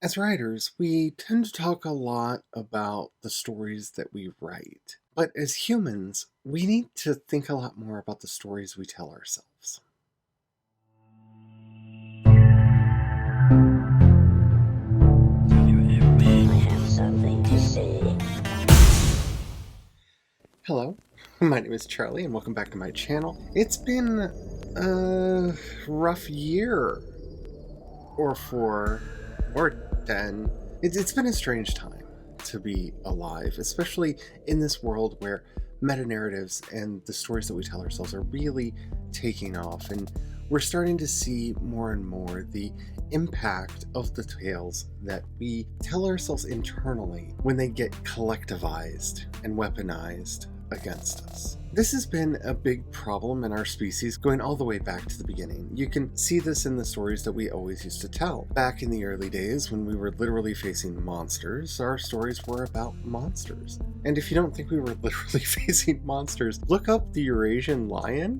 As writers, we tend to talk a lot about the stories that we write. But as humans, we need to think a lot more about the stories we tell ourselves. I have something to say. Hello, my name is Charlie, and welcome back to my channel. It's been a rough year, or four, or 10. It's been a strange time to be alive, especially in this world where meta-narratives and the stories that we tell ourselves are really taking off, and we're starting to see more and more the impact of the tales that we tell ourselves internally when they get collectivized and weaponized against us. This has been a big problem in our species going all the way back to the beginning. You can see this in the stories that we always used to tell. Back in the early days when we were literally facing monsters, our stories were about monsters. And if you don't think we were literally facing monsters, look up the Eurasian lion.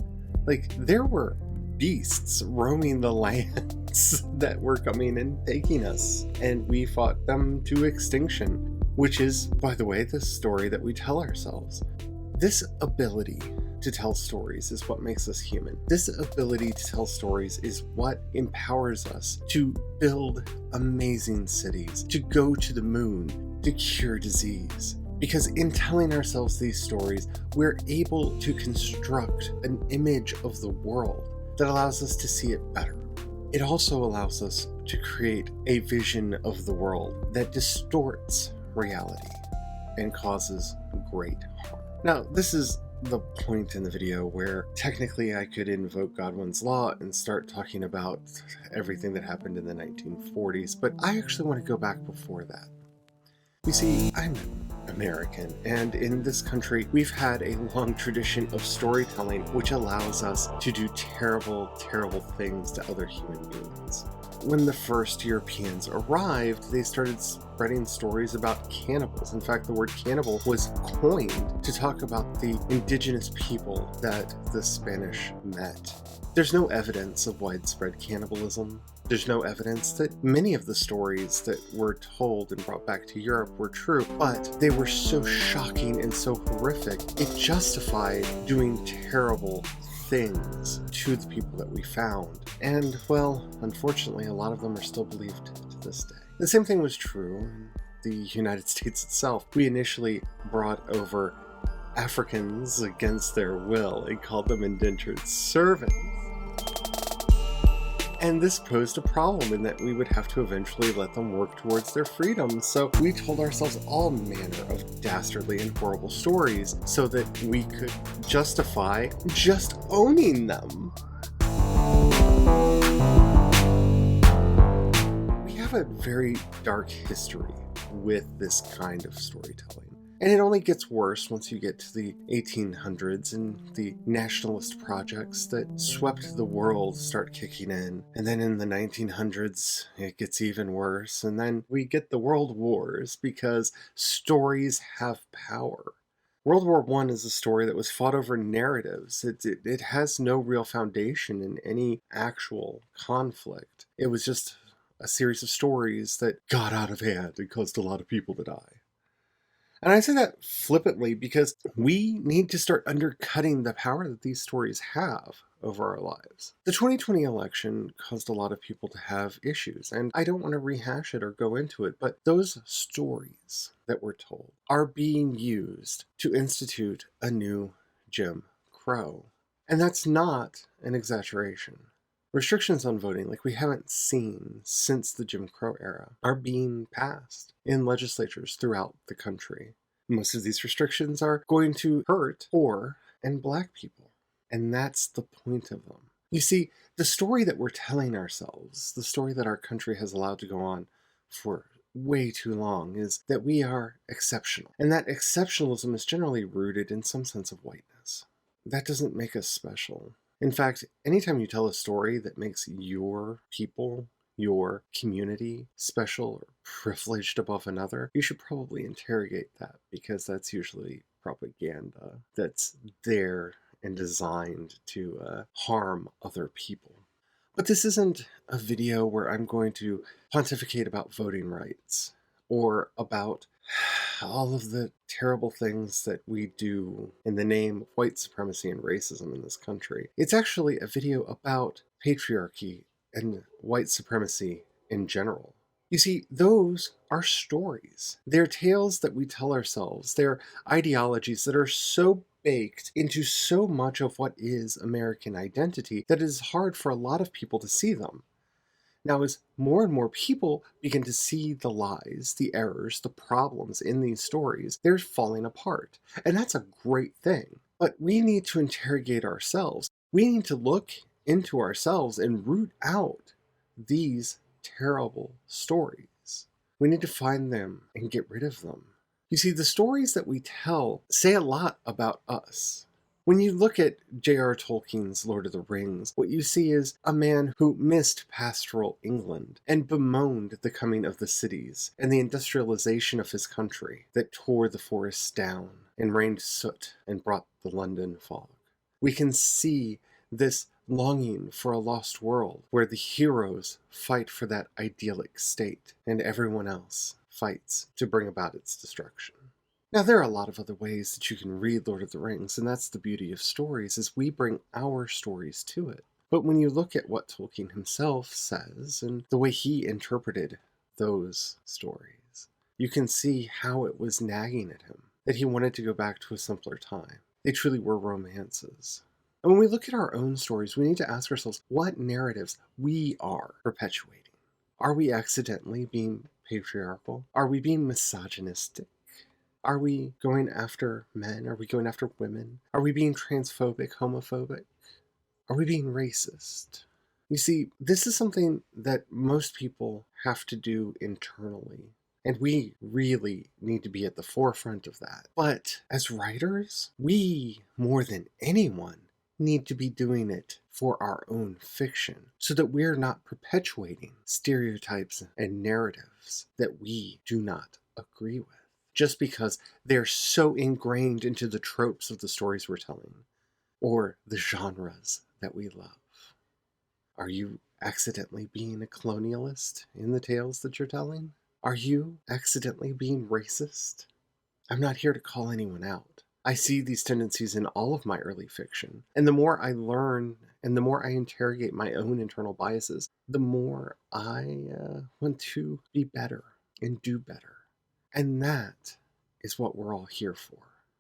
There were beasts roaming the lands that were coming and taking us, and we fought them to extinction, which is, by the way, the story that we tell ourselves. This ability to tell stories is what makes us human. This ability to tell stories is what empowers us to build amazing cities, to go to the moon, to cure disease. Because in telling ourselves these stories, we're able to construct an image of the world that allows us to see it better. It also allows us to create a vision of the world that distorts reality and causes great harm. Now, this is the point in the video where technically I could invoke Godwin's Law and start talking about everything that happened in the 1940s, but I actually want to go back before that. You see, I'm American, and in this country, we've had a long tradition of storytelling which allows us to do terrible, terrible things to other human beings. When the first Europeans arrived, they started spreading stories about cannibals. In fact, the word cannibal was coined to talk about the indigenous people that the Spanish met. There's no evidence of widespread cannibalism. There's no evidence that many of the stories that were told and brought back to Europe were true, but they were so shocking and so horrific, it justified doing terrible things to the people that we found. And, well, unfortunately, a lot of them are still believed to this day. The same thing was true in the United States itself. We initially brought over Africans against their will and called them indentured servants. And this posed a problem in that we would have to eventually let them work towards their freedom. So we told ourselves all manner of dastardly and horrible stories so that we could justify just owning them. We have a very dark history with this kind of storytelling. And it only gets worse once you get to the 1800s and the nationalist projects that swept the world start kicking in. And then in the 1900s, it gets even worse. And then we get the world wars because stories have power. World War I is a story that was fought over narratives. It has no real foundation in any actual conflict. It was just a series of stories that got out of hand and caused a lot of people to die. And I say that flippantly because we need to start undercutting the power that these stories have over our lives. The 2020 election caused a lot of people to have issues, and I don't want to rehash it or go into it, but those stories that were told are being used to institute a new Jim Crow. And that's not an exaggeration. Restrictions on voting, like we haven't seen since the Jim Crow era, are being passed in legislatures throughout the country. Most of these restrictions are going to hurt poor and Black people, and that's the point of them. You see, the story that we're telling ourselves, the story that our country has allowed to go on for way too long, is that we are exceptional, and that exceptionalism is generally rooted in some sense of whiteness. That doesn't make us special. In fact, anytime you tell a story that makes your people, your community, special or privileged above another, you should probably interrogate that, because that's usually propaganda that's there and designed to harm other people. But this isn't a video where I'm going to pontificate about voting rights or about all of the terrible things that we do in the name of white supremacy and racism in this country. It's actually a video about patriarchy and white supremacy in general. You see, those are stories. They're tales that we tell ourselves. They're ideologies that are so baked into so much of what is American identity that it is hard for a lot of people to see them. Now, as more and more people begin to see the lies, the errors, the problems in these stories, they're falling apart. And that's a great thing. But we need to interrogate ourselves. We need to look into ourselves and root out these terrible stories. We need to find them and get rid of them. You see, the stories that we tell say a lot about us. When you look at J.R. Tolkien's Lord of the Rings, what you see is a man who missed pastoral England and bemoaned the coming of the cities and the industrialization of his country that tore the forests down and rained soot and brought the London fog. We can see this longing for a lost world where the heroes fight for that idyllic state and everyone else fights to bring about its destruction. Now, there are a lot of other ways that you can read Lord of the Rings, and that's the beauty of stories, is we bring our stories to it. But when you look at what Tolkien himself says and the way he interpreted those stories, you can see how it was nagging at him, that he wanted to go back to a simpler time. They truly were romances. And when we look at our own stories, we need to ask ourselves what narratives we are perpetuating. Are we accidentally being patriarchal? Are we being misogynistic? Are we going after men? Are we going after women? Are we being transphobic, homophobic? Are we being racist? You see, this is something that most people have to do internally. And we really need to be at the forefront of that. But as writers, we, more than anyone, need to be doing it for our own fiction so that we're not perpetuating stereotypes and narratives that we do not agree with, just because they're so ingrained into the tropes of the stories we're telling or the genres that we love. Are you accidentally being a colonialist in the tales that you're telling? Are you accidentally being racist? I'm not here to call anyone out. I see these tendencies in all of my early fiction, and the more I learn and the more I interrogate my own internal biases, the more I want to be better and do better. And that is what we're all here for.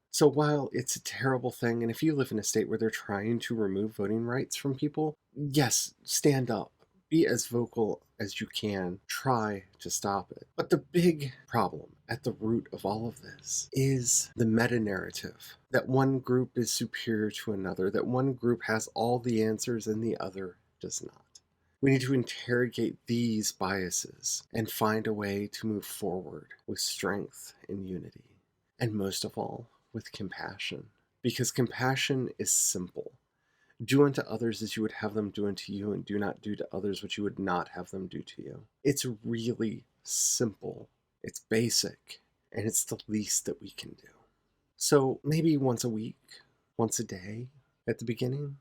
So while it's a terrible thing, and if you live in a state where they're trying to remove voting rights from people, yes, stand up. Be as vocal as you can. Try to stop it. But the big problem at the root of all of this is the meta-narrative that one group is superior to another, that one group has all the answers and the other does not. We need to interrogate these biases and find a way to move forward with strength and unity. And most of all, with compassion. Because compassion is simple. Do unto others as you would have them do unto you, and do not do to others what you would not have them do to you. It's really simple. It's basic. And it's the least that we can do. So maybe once a week, once a day at the beginning,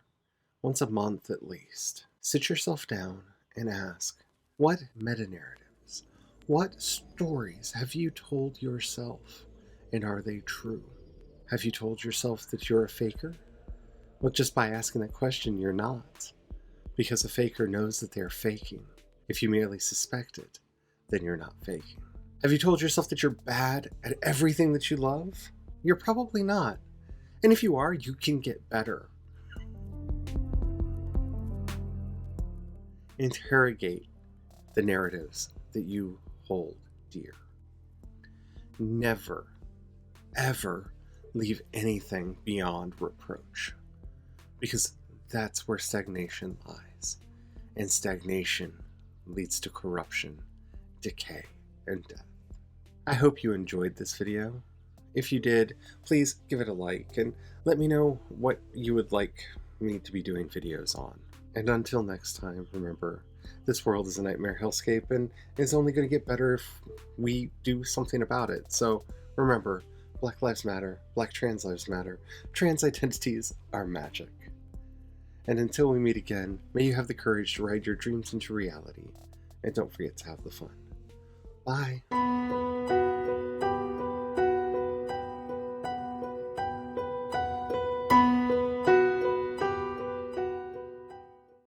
once a month at least, sit yourself down and ask, what meta-narratives, what stories have you told yourself, and are they true? Have you told yourself that you're a faker? Well, just by asking that question, you're not, because a faker knows that they're faking. If you merely suspect it, then you're not faking. Have you told yourself that you're bad at everything that you love? You're probably not. And if you are, you can get better. Interrogate the narratives that you hold dear. Never, ever leave anything beyond reproach, because that's where stagnation lies, and stagnation leads to corruption, decay, and death. I hope you enjoyed this video. If you did, please give it a like and let me know what you would like me to be doing videos on. And until next time, remember, this world is a nightmare hellscape and is only going to get better if we do something about it. So remember, Black Lives Matter, Black Trans Lives Matter, trans identities are magic. And until we meet again, may you have the courage to ride your dreams into reality. And don't forget to have the fun. Bye.